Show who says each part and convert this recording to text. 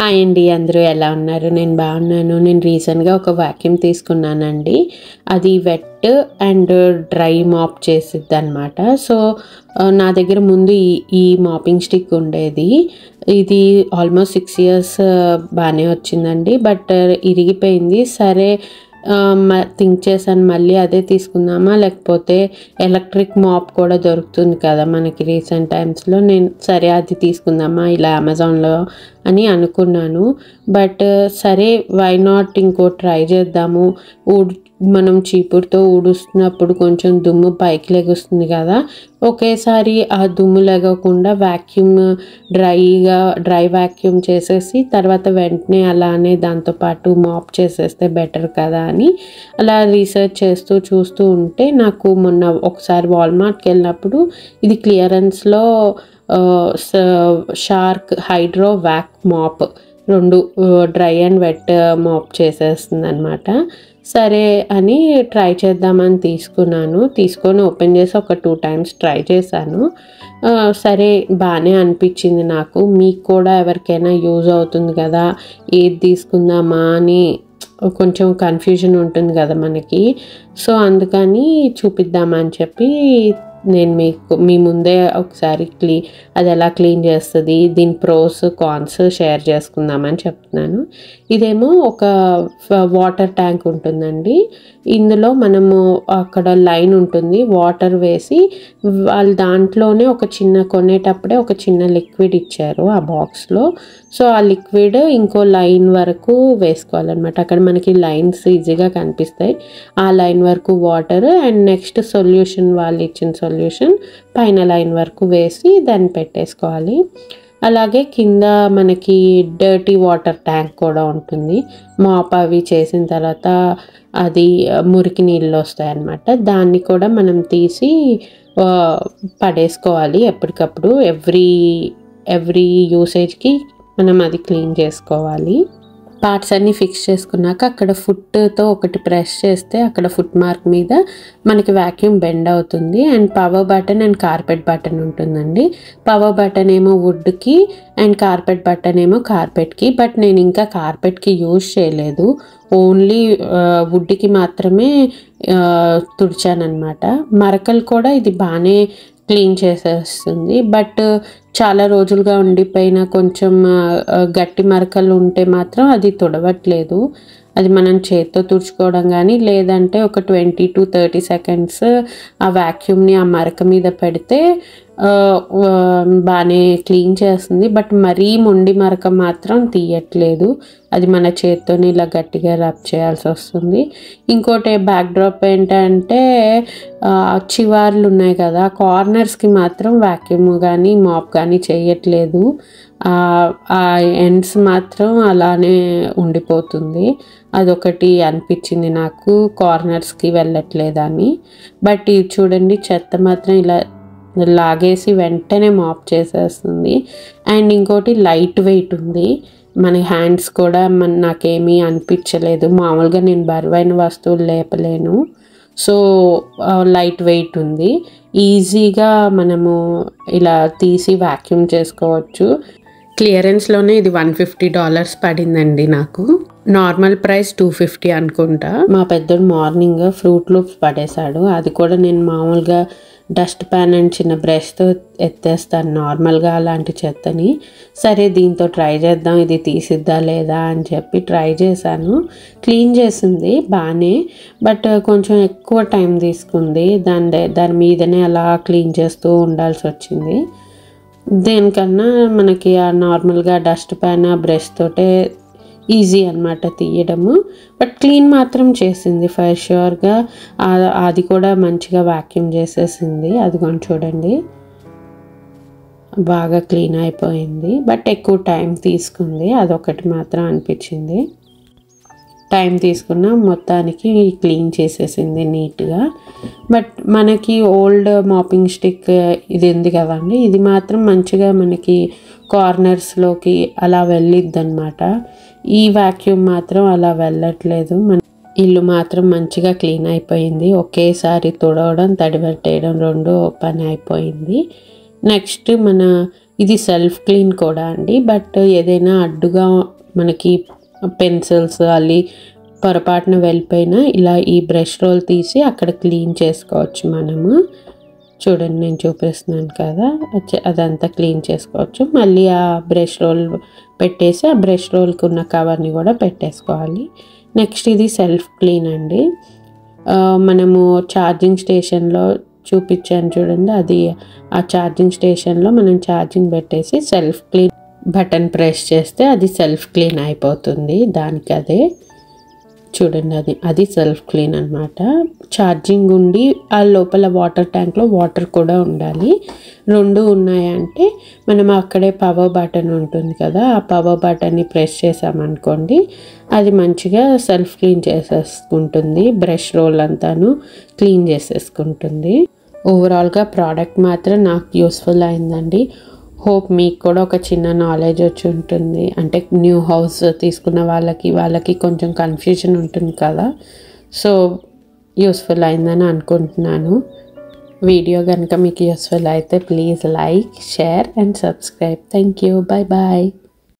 Speaker 1: Hi అండి, అందరూ ఎలా ఉన్నారు? నేను బాగున్నాను. నేను రీసెంట్గా ఒక వాక్యూమ్ తీసుకున్నానండి. అది వెట్ అండ్ డ్రై మాప్ చేసిద్ది అనమాట. సో నా దగ్గర ముందు ఈ మాపింగ్ స్టిక్ ఉండేది. ఇది ఆల్మోస్ట్ 6 years బాగానే వచ్చిందండి. బట్ ఇరిగిపోయింది. సరే థింక్ చేశాను, మళ్ళీ అదే తీసుకుందామా, లేకపోతే ఎలక్ట్రిక్ మాప్ కూడా దొరుకుతుంది కదా మనకి రీసెంట్ టైమ్స్లో. నేను సరే అది తీసుకుందామా ఇలా అమెజాన్లో అని అనుకున్నాను. బట్ సరే వై నాట్ ఇంకో ట్రై చేద్దాము. మనం చీపురుతో ఊడుస్తున్నప్పుడు కొంచెం దుమ్ము పైకి లెగుస్తుంది కదా, ఒకేసారి ఆ దుమ్ము లెగకుండా డ్రై వాక్యూమ్ చేసేసి తర్వాత వెంటనే అలానే దాంతోపాటు మాప్ చేసేస్తే బెటర్ కదా అని అలా రీసెర్చ్ చేస్తూ చూస్తూ ఉంటే నాకు మొన్న ఒకసారి వాల్మార్ట్కి వెళ్ళినప్పుడు ఇది క్లియరెన్స్లో Shark hydro vac mop 2 dry and wet mop చేసేస్తుంది అనమాట. సరే అని ట్రై చేద్దామని తీసుకొని ఓపెన్ చేసి ఒక 2 times ట్రై చేశాను. సరే బాగానే అనిపించింది నాకు. మీకు కూడా ఎవరికైనా యూజ్ అవుతుంది కదా, ఏది తీసుకుందామా అని కొంచెం కన్ఫ్యూజన్ ఉంటుంది కదా మనకి. సో అందుకని చూపిద్దామని చెప్పి నేను మీ ముందే ఒకసారి అది ఎలా క్లీన్ చేస్తుంది, దీని ప్రోస్ కాన్స్ షేర్ చేసుకుందామని చెప్తున్నాను. ఇదేమో ఒక వాటర్ ట్యాంక్ ఉంటుందండి. ఇందులో మనము అక్కడ లైన్ ఉంటుంది, వాటర్ వేసి వాళ్ళు దాంట్లోనే కొనేటప్పుడే ఒక చిన్న లిక్విడ్ ఇచ్చారు ఆ బాక్స్లో. సో ఆ లిక్విడ్ ఇంకో లైన్ వరకు వేసుకోవాలన్నమాట. అక్కడ మనకి లైన్స్ ఈజీగా కనిపిస్తాయి. ఆ లైన్ వరకు వాటర్ అండ్ నెక్స్ట్ సొల్యూషన్, వాళ్ళు ఇచ్చిన సొల్యూషన్ పైన లైన్ వరకు వేసి దాన్ని పెట్టేసుకోవాలి. అలాగే కింద మనకి డర్టీ వాటర్ ట్యాంక్ కూడా ఉంటుంది. మాప్ అవి చేసిన తర్వాత అది మురికి నీళ్ళు వస్తాయి అన్నమాట. దాన్ని కూడా మనం తీసి పడేసుకోవాలి ఎప్పటికప్పుడు. ఎవ్రీ యూసేజ్కి మనం అది క్లీన్ చేసుకోవాలి. పార్ట్స్ అన్నీ ఫిక్స్ చేసుకున్నాక అక్కడ ఫుట్తో ఒకటి ప్రెస్ చేస్తే అక్కడ ఫుట్ మార్క్ మీద మనకి వాక్యూమ్ బెండ్ అవుతుంది. And power button and carpet button ఉంటుందండి. పవర్ బటన్ ఏమో వుడ్కి అండ్ కార్పెట్ బటన్ ఏమో కార్పెట్కి. బట్ నేను ఇంకా కార్పెట్కి యూజ్ చేయలేదు, ఓన్లీ వుడ్కి మాత్రమే తుడిచానమాట. మరకలు కూడా ఇది బాగానే క్లీన్ చేసేస్తుంది. బట్ చాలా రోజులుగా ఉండిపోయిన కొంచెం గట్టి మరకలు ఉంటే మాత్రం అది తుడవట్లేదు. అది మనం చేత్తో తుడుచుకోవడం కానీ లేదంటే ఒక 20 to 30 seconds ఆ వాక్యూమ్ని ఆ మరక మీద పెడితే బాగానే క్లీన్ చేస్తుంది. బట్ మరీ మొండి మరక మాత్రం తీయట్లేదు. అది మన చేత్తోనే ఇలా గట్టిగా రబ్ చేయాల్సి వస్తుంది. ఇంకోటి బ్యాక్ డ్రాప్ ఏంటంటే చివార్లు ఉన్నాయి కదా, కార్నర్స్కి మాత్రం వాక్యూమ్ కానీ మాప్ కానీ చేయట్లేదు. ఆ ఎండ్స్ మాత్రం అలానే ఉండిపోతుంది. అదొకటి అనిపించింది నాకు, కార్నర్స్కి వెళ్ళట్లేదని. బట్ ఇది చూడండి, చెత్త మాత్రం ఇలా లాగేసి వెంటనే మాప్ చేసేస్తుంది. అండ్ ఇంకోటి లైట్ వెయిట్ ఉంది. మన హ్యాండ్స్ కూడా నాకేమీ అనిపించలేదు. మామూలుగా నేను బరువైన వస్తువులు లేపలేను, సో లైట్ వెయిట్ ఉంది. ఈజీగా మనము ఇలా తీసి వాక్యూమ్ చేసుకోవచ్చు. క్లియరెన్స్లోనే ఇది $150 పడిందండి నాకు. నార్మల్ ప్రైస్ $250 అనుకుంటా. మా పెద్దోడు మార్నింగ్ ఫ్రూట్ లూప్స్ పడేశాడు. అది కూడా నేను మామూలుగా డస్ట్ ప్యాన్ అండ్ చిన్న బ్రష్తో ఎత్తేస్తాను నార్మల్గా అలాంటి చెత్తని. సరే దీంతో ట్రై చేద్దాం, ఇది తీసిద్దా లేదా అని చెప్పి ట్రై చేశాను. క్లీన్ చేసింది బాగానే, బట్ కొంచెం ఎక్కువ టైం తీసుకుంది. దాని మీదనే అలా క్లీన్ చేస్తూ ఉండాల్సి వచ్చింది. దేనికన్నా మనకి ఆ నార్మల్గా డస్ట్ ప్యాన్ బ్రష్ తోటే ఈజీ అనమాట తీయడము. బట్ క్లీన్ మాత్రం చేసింది ఫర్ ష్యూర్గా. అది కూడా మంచిగా వాక్యూమ్ చేసేసింది. అదిగోండి చూడండి, బాగా క్లీన్ అయిపోయింది. బట్ ఎక్కువ టైం తీసుకుంది, అదొకటి మాత్రం అనిపించింది. టైం తీసుకున్న మొత్తానికి క్లీన్ చేసేసింది నీట్గా. బట్ మనకి ఓల్డ్ మాపింగ్ స్టిక్ ఇది ఉంది కదండి, ఇది మాత్రం మంచిగా మనకి కార్నర్స్లోకి అలా వెళ్ళిద్ది అనమాట. ఈ వాక్యూమ్ మాత్రం అలా వెళ్ళట్లేదు. మన ఇల్లు మాత్రం మంచిగా క్లీన్ అయిపోయింది. ఒకేసారి తుడవడం తడిపెట్టేయడం 2 పని అయిపోయింది. నెక్స్ట్ ఇది సెల్ఫ్ క్లీన్ కూడా అండి. బట్ ఏదైనా అడ్డుగా మనకి పెన్సిల్స్ అల్లి పొరపాటున వెళ్ళిపోయినా ఇలా ఈ బ్రష్ రోల్ తీసి అక్కడ క్లీన్ చేసుకోవచ్చు మనము. చూడండి నేను చూపిస్తున్నాను కదా, అదంతా క్లీన్ చేసుకోవచ్చు. మళ్ళీ ఆ బ్రష్ రోల్ పెట్టేసి ఆ బ్రష్ రోల్కి ఉన్న కవర్ని కూడా పెట్టేసుకోవాలి. నెక్స్ట్ ఇది సెల్ఫ్ క్లీన్ అండి. మనము ఛార్జింగ్ స్టేషన్లో చూపించాను చూడండి, అది ఆ ఛార్జింగ్ స్టేషన్లో మనం ఛార్జింగ్ పెట్టేసి సెల్ఫ్ క్లీన్ బటన్ ప్రెస్ చేస్తే అది సెల్ఫ్ క్లీన్ అయిపోతుంది. దానికి అదే చూడండి, అది సెల్ఫ్ క్లీన్ అనమాట. ఛార్జింగ్ ఉండి ఆ లోపల వాటర్ ట్యాంక్లో వాటర్ కూడా ఉండాలి. రెండు ఉన్నాయంటే మనం అక్కడే పవర్ బటన్ ఉంటుంది కదా, ఆ పవర్ బటన్ని ప్రెస్ చేసామనుకోండి అది మంచిగా సెల్ఫ్ క్లీన్ చేసేసుకుంటుంది. బ్రష్ రోల్ అంతాను క్లీన్ చేసేసుకుంటుంది. ఓవరాల్గా ప్రోడక్ట్ మాత్రం నాకు యూస్ఫుల్ అయిందండి. హోప్ మీకు కూడా ఒక చిన్న నాలెడ్జ్ వచ్చి ఉంటుంది. అంటే న్యూ హౌస్ తీసుకున్న వాళ్ళకి కొంచెం కన్ఫ్యూజన్ ఉంటుంది కదా, సో యూస్ఫుల్ అయిందని అనుకుంటున్నాను. వీడియో కనుక మీకు యూస్ఫుల్ అయితే please like, share and subscribe. Thank you. Bye bye.